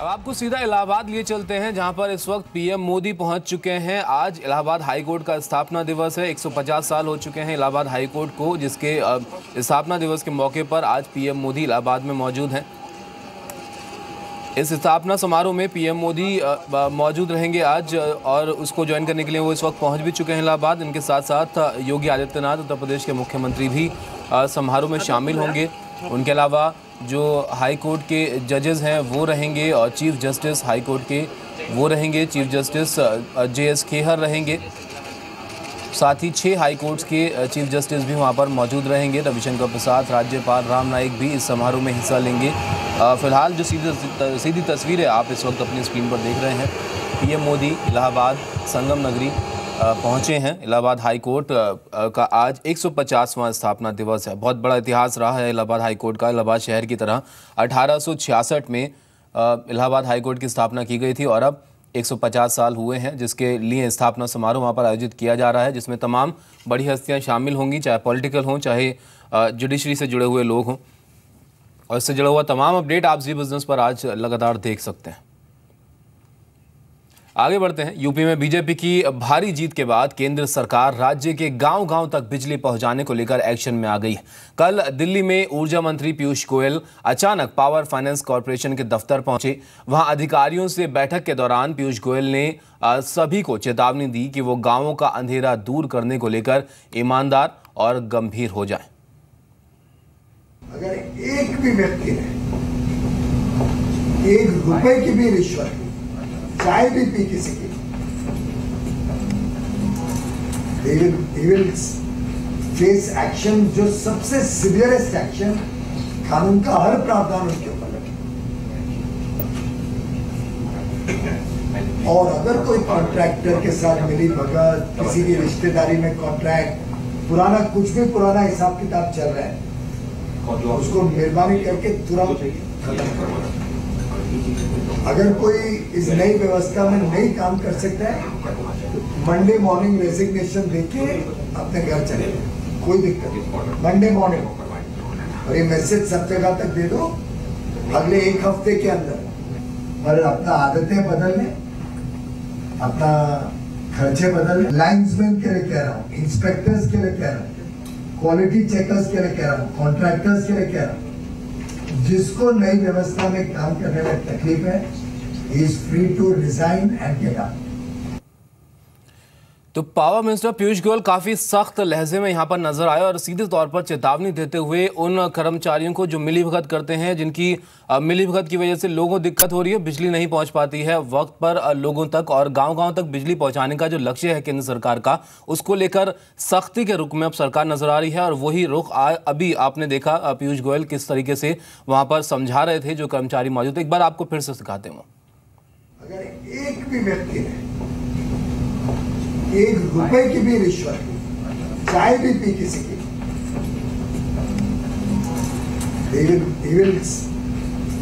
अब आपको सीधा इलाहाबाद लिए चलते हैं, जहां पर इस वक्त पीएम मोदी पहुंच चुके हैं। आज इलाहाबाद हाई कोर्ट का स्थापना दिवस है। 150 साल हो चुके हैं इलाहाबाद हाई कोर्ट को, जिसके स्थापना दिवस के मौके पर आज पीएम मोदी इलाहाबाद में मौजूद हैं। इस स्थापना समारोह में पीएम मोदी मौजूद रहेंगे आज, और उसको ज्वाइन करने के लिए वो इस वक्त पहुंच भी चुके हैं इलाहाबाद। इनके साथ साथ योगी आदित्यनाथ, उत्तर प्रदेश के मुख्यमंत्री, भी समारोह में शामिल होंगे। उनके अलावा जो हाई कोर्ट के जजेस हैं वो रहेंगे, और चीफ जस्टिस हाई कोर्ट के वो रहेंगे। चीफ जस्टिस JS खेहर रहेंगे। साथ ही 6 हाई कोर्ट्स के चीफ जस्टिस भी वहां पर मौजूद रहेंगे। रविशंकर प्रसाद, राज्यपाल राम नाईक भी इस समारोह में हिस्सा लेंगे। फिलहाल जो सीधी तस्वीरें आप इस वक्त अपनी स्क्रीन पर देख रहे हैं, पीएम मोदी इलाहाबाद संगम नगरी पहुंचे हैं। इलाहाबाद हाई कोर्ट का आज 150वां स्थापना दिवस है। बहुत बड़ा इतिहास रहा है इलाहाबाद हाई कोर्ट का। इलाहाबाद शहर की तरह 1866 में इलाहाबाद हाई कोर्ट की स्थापना की गई थी, और अब 150 साल हुए हैं, जिसके लिए स्थापना समारोह वहाँ पर आयोजित किया जा रहा है, जिसमें तमाम बड़ी हस्तियाँ शामिल होंगी, चाहे पॉलिटिकल हों, चाहे जुडिशरी से जुड़े हुए लोग हों। और इससे जुड़ा हुआ तमाम अपडेट आप जी बिजनेस पर आज लगातार देख सकते हैं। आगे बढ़ते हैं। यूपी में बीजेपी की भारी जीत के बाद केंद्र सरकार राज्य के गांव-गांव तक बिजली पहुंचाने को लेकर एक्शन में आ गई है। कल दिल्ली में ऊर्जा मंत्री पीयूष गोयल अचानक पावर फाइनेंस कॉर्पोरेशन के दफ्तर पहुंचे। वहां अधिकारियों से बैठक के दौरान पीयूष गोयल ने सभी को चेतावनी दी कि वो गांवों का अंधेरा दूर करने को लेकर ईमानदार और गंभीर हो जाएं। अगर एक भी व्यक्ति ने ₹1 की भी रिश्वत, चाय भी पी किसी की, he will face action, जो सबसे सीवियरेस्ट एक्शन, कानून का हर प्रावधान उनके ऊपर लगे। और अगर कोई कॉन्ट्रैक्टर के साथ मिली भगत, किसी की रिश्तेदारी में कॉन्ट्रैक्ट, पुराना कुछ भी पुराना हिसाब किताब चल रहा है, उसको मेहरबानी करके तुरंत खत्म करवाना। अगर कोई इस नई व्यवस्था में नहीं काम कर सकता है, मंडे मॉर्निंग रेजिग्नेशन देके अपने घर चले जाए, कोई दिक्कत नहीं। मंडे मॉर्निंग, और ये मैसेज सब जगह तक दे दो अगले 1 हफ्ते के अंदर। और अपना आदतें बदलने, अपना खर्चे बदलने। लाइन्समैन के लिए कह रहा हूँ, इंस्पेक्टर्स के लिए कह रहा हूँ, क्वालिटी चेकर्स के लिए कह रहा हूँ, कॉन्ट्रैक्टर्स के लिए कह रहा हूँ, जिसको नई व्यवस्था में काम करने में तकलीफ है, he is free to resign and get out. तो पावर मिनिस्टर पीयूष गोयल काफ़ी सख्त लहजे में यहाँ पर नजर आए, और सीधे तौर पर चेतावनी देते हुए उन कर्मचारियों को जो मिलीभगत करते हैं, जिनकी मिलीभगत की वजह से लोगों को दिक्कत हो रही है, बिजली नहीं पहुँच पाती है वक्त पर लोगों तक, और गांव-गांव तक बिजली पहुँचाने का जो लक्ष्य है केंद्र सरकार का, उसको लेकर सख्ती के रुख में अब सरकार नजर आ रही है। और वही रुख अभी आपने देखा पीयूष गोयल किस तरीके से वहाँ पर समझा रहे थे जो कर्मचारी मौजूद। एक बार आपको फिर से सिखाते हैं। अगर एक भी व्यक्ति ने ₹1 की भी रिश्वत, चाय भी पी किसी की, he will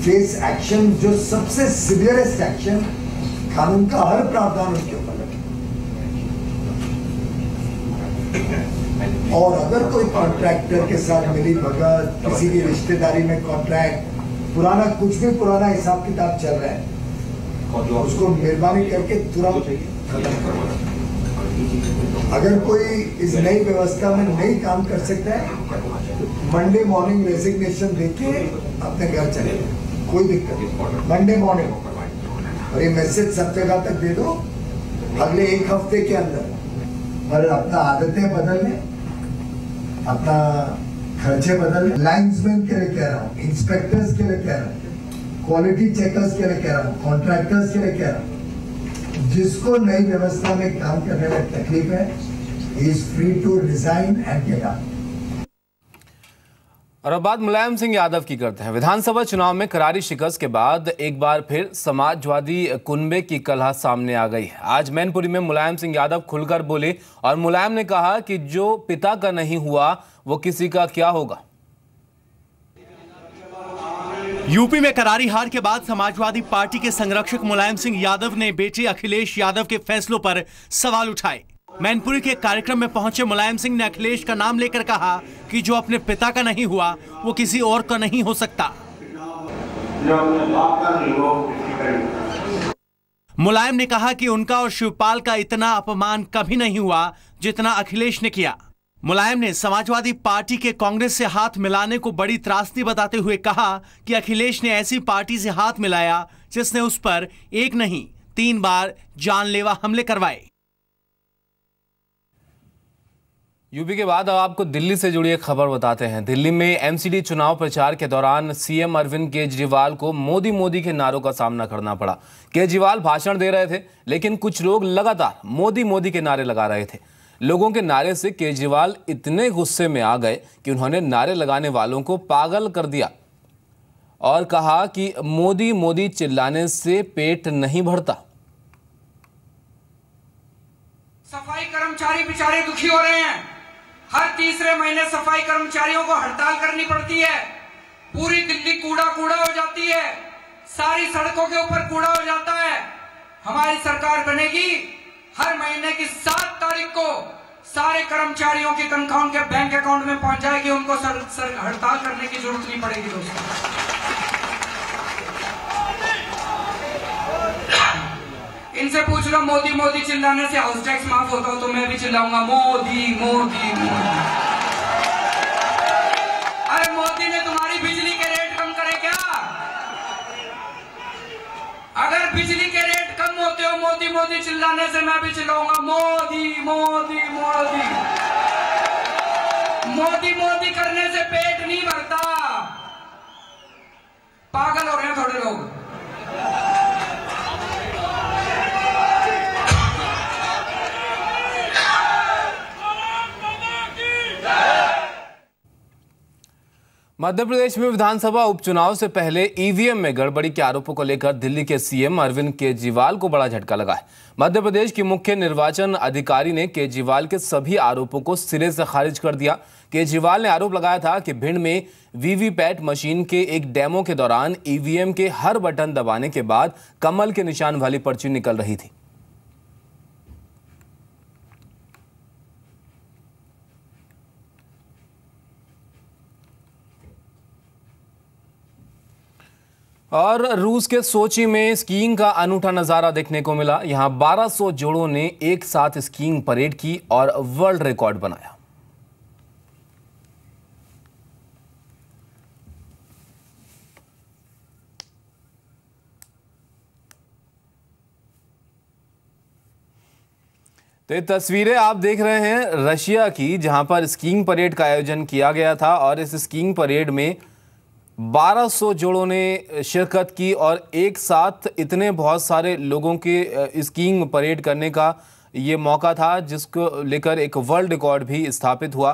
face action, जो सबसे सीवियरेस्ट एक्शन, कानून का हर प्रावधान उनके ऊपर लगे। और अगर कोई कॉन्ट्रैक्टर के साथ मिली भगत, किसी की रिश्तेदारी में कॉन्ट्रैक्ट, पुराना कुछ भी पुराना हिसाब किताब चल रहा है, उसको मेहरबानी करके तुरंत खत्म करवाना। अगर कोई इस नई व्यवस्था में नहीं काम कर सकता है, मंडे मॉर्निंग रेजिग्नेशन देके अपने घर चले जाए, कोई दिक्कत नहीं। मंडे मॉर्निंग, और ये मैसेज सब जगह तक दे दो अगले 1 हफ्ते के अंदर। और अपना आदतें बदलने, अपना खर्चे बदलने। लाइन्समैन के लिए कह रहा हूँ, इंस्पेक्टर्स के लिए कह रहा हूँ, क्वालिटी चेकर्स के लिए कह रहा हूँ, कॉन्ट्रैक्टर्स के लिए कह रहा हूँ, जिसको नई व्यवस्था में काम करने में तकलीफ है, he is free to resign and get out. और अब बात मुलायम सिंह यादव की करते हैं। विधानसभा चुनाव में करारी शिकस्त के बाद एक बार फिर समाजवादी कुनबे की कलह सामने आ गई है। आज मैनपुरी में मुलायम सिंह यादव खुलकर बोले, और मुलायम ने कहा कि जो पिता का नहीं हुआ वो किसी का क्या होगा। यूपी में करारी हार के बाद समाजवादी पार्टी के संरक्षक मुलायम सिंह यादव ने बेटे अखिलेश यादव के फैसलों पर सवाल उठाए। मैनपुरी के कार्यक्रम में पहुंचे मुलायम सिंह ने अखिलेश का नाम लेकर कहा कि जो अपने पिता का नहीं हुआ वो किसी और का नहीं हो सकता। जो अपने बाप का नहीं हो मुलायम ने कहा कि उनका और शिवपाल का इतना अपमान कभी नहीं हुआ जितना अखिलेश ने किया। मुलायम ने समाजवादी पार्टी के कांग्रेस से हाथ मिलाने को बड़ी त्रासदी बताते हुए कहा कि अखिलेश ने ऐसी पार्टी से हाथ मिलाया जिसने उस पर एक नहीं 3 बार जानलेवा हमले करवाए। यूपी के बाद अब आपको दिल्ली से जुड़ी एक खबर बताते हैं। दिल्ली में एमसीडी चुनाव प्रचार के दौरान सीएम अरविंद केजरीवाल को मोदी मोदी के नारों का सामना करना पड़ा। केजरीवाल भाषण दे रहे थे, लेकिन कुछ लोग लगातार मोदी मोदी के नारे लगा रहे थे। लोगों के नारे से केजरीवाल इतने गुस्से में आ गए कि उन्होंने नारे लगाने वालों को पागल कर दिया और कहा कि मोदी मोदी चिल्लाने से पेट नहीं भरता। सफाई कर्मचारी बेचारे दुखी हो रहे हैं। हर तीसरे महीने सफाई कर्मचारियों को हड़ताल करनी पड़ती है। पूरी दिल्ली कूड़ा कूड़ा हो जाती है, सारी सड़कों के ऊपर कूड़ा हो जाता है। हमारी सरकार बनेगी, हर महीने की 7 तारीख को सारे कर्मचारियों की तनख्वाह उनके बैंक अकाउंट में पहुंच जाएगी। उनको हड़ताल करने की जरूरत नहीं पड़ेगी। दोस्तों, इनसे पूछ लो, मोदी मोदी चिल्लाने से हाउस टैक्स माफ होता हो तो मैं भी चिल्लाऊंगा मोदी मोदी मोदी। अरे मोदी ने तुम्हारी बिजली के रेट कम करे क्या? अगर बिजली के रेट कम होते हो मोदी मोदी चिल्लाने से, मैं भी चिल्लाऊंगा मोदी मोदी मोदी। मोदी मोदी करने से पेट नहीं भरता। पागल हो रहे हैं थोड़े लोग। मध्य प्रदेश में विधानसभा उपचुनाव से पहले ईवीएम में गड़बड़ी के आरोपों को लेकर दिल्ली के सीएम अरविंद केजरीवाल को बड़ा झटका लगा है। मध्य प्रदेश की मुख्य निर्वाचन अधिकारी ने केजरीवाल के सभी आरोपों को सिरे से खारिज कर दिया। केजरीवाल ने आरोप लगाया था कि भिंड में वीवीपैट मशीन के एक डेमो के दौरान ईवीएम के हर बटन दबाने के बाद कमल के निशान वाली पर्ची निकल रही थी। और रूस के सोची में स्कीइंग का अनूठा नजारा देखने को मिला। यहां 1200 जोड़ों ने एक साथ स्कीइंग परेड की और वर्ल्ड रिकॉर्ड बनाया। तो ये तस्वीरें आप देख रहे हैं रशिया की, जहां पर स्कीइंग परेड का आयोजन किया गया था और इस स्कीइंग परेड में 1200 जोड़ों ने शिरकत की और एक साथ इतने बहुत सारे लोगों के स्कीइंग परेड करने का ये मौका था, जिसको लेकर एक वर्ल्ड रिकॉर्ड भी स्थापित हुआ।